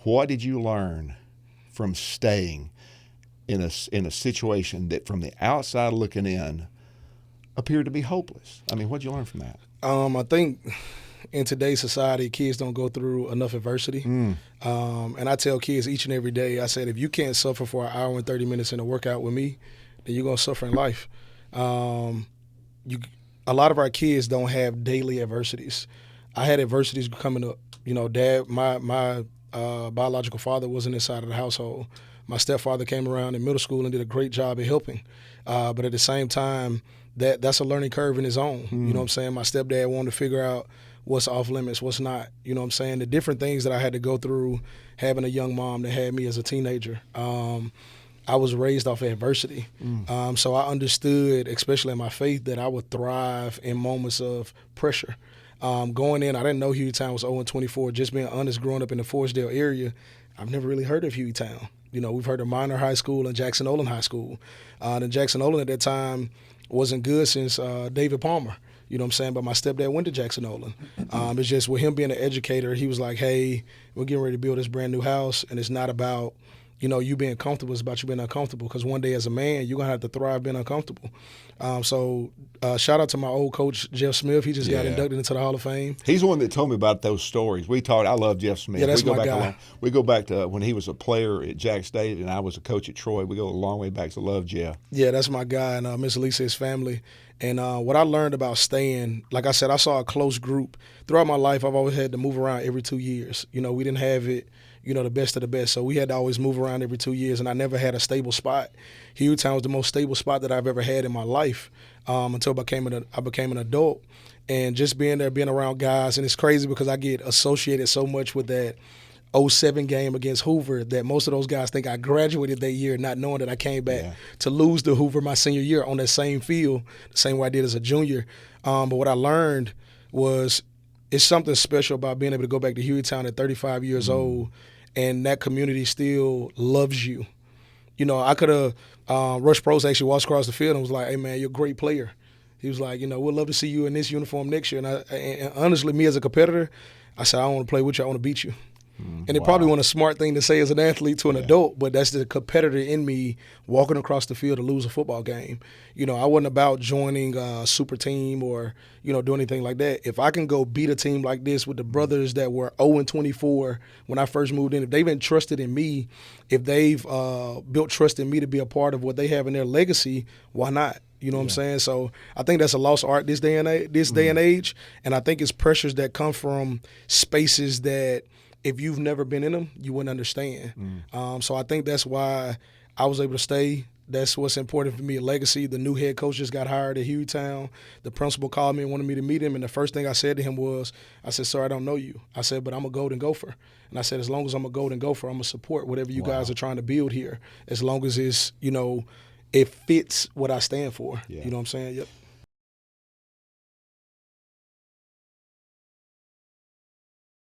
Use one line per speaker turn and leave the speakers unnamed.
What did you learn from staying in a situation that from the outside looking in appeared to be hopeless? I mean, what did you learn from that?
I think in today's society, kids don't go through enough adversity. And I tell kids each and every day, I said, if you can't suffer for an hour and 30 minutes in a workout with me, then you're going to suffer in life. A lot of our kids don't have daily adversities. I had adversities coming up. You know, Dad, my biological father wasn't inside of the household. My stepfather came around in middle school and did a great job at helping. But at the same time, that's a learning curve in his own. You know what I'm saying? My stepdad wanted to figure out what's off limits, what's not. You know what I'm saying? The different things that I had to go through having a young mom that had me as a teenager. I was raised off of adversity. So I understood, especially in my faith, that I would thrive in moments of pressure. Going in, I didn't know Hueytown was 0-24. Just being honest, growing up in the Forestdale area, I've never really heard of Hueytown. You know, we've heard of Minor High School and Jackson Olin High School. And Jackson Olin at that time wasn't good since David Palmer. You know what I'm saying? But my stepdad went to Jackson Olin. It's just with him being an educator, he was like, hey, we're getting ready to build this brand new house, and it's not about, you know, you being comfortable. It's about you being uncomfortable, because one day as a man, you're going to have to thrive being uncomfortable. So shout out to my old coach, Jeff Smith. He just got inducted into the Hall of Fame.
He's the one that told me about those stories. We talked. I love Jeff Smith.
Yeah, that's my guy.
We go back to when he was a player at Jack State and I was a coach at Troy. We go a long way back, so love Jeff.
Yeah, that's my guy, and Miss Lisa, his family. And what I learned about staying, like I said, I saw a close group. Throughout my life, I've always had to move around every 2 years. You know, we didn't have it, you know, the best of the best. So we had to always move around every 2 years, and I never had a stable spot. Hueytown was the most stable spot that I've ever had in my life until I became an adult. And just being there, being around guys, and it's crazy because I get associated so much with that 07 game against Hoover that most of those guys think I graduated that year not knowing that I came back to lose to Hoover my senior year on that same field, the same way I did as a junior. But what I learned was it's something special about being able to go back to Hueytown at 35 years old, and that community still loves you. You know, I could have Rush Probst actually walked across the field and was like, hey, man, you're a great player. He was like, you know, we'd love to see you in this uniform next year. And honestly, me as a competitor, I said, I don't want to play with you. I want to beat you. And it probably wasn't a smart thing to say as an athlete to an adult, but that's the competitor in me walking across the field to lose a football game. You know, I wasn't about joining a super team or, you know, doing anything like that. If I can go beat a team like this with the brothers that were 0-24 when I first moved in, if they've entrusted in me, if they've built trust in me to be a part of what they have in their legacy, why not? You know what I'm saying? So I think that's a lost art this day and age, and I think it's pressures that come from spaces that if you've never been in them, you wouldn't understand. So I think that's why I was able to stay. That's what's important for me, a legacy. The new head coach just got hired at Hueytown. The principal called me and wanted me to meet him, and the first thing I said to him was, I said, sir, I don't know you. I said, but I'm a Golden Gopher. And I said, as long as I'm a Golden Gopher, I'm going to support whatever you guys are trying to build here, as long as it's, you know, it fits what I stand for. You know what I'm saying? Yep.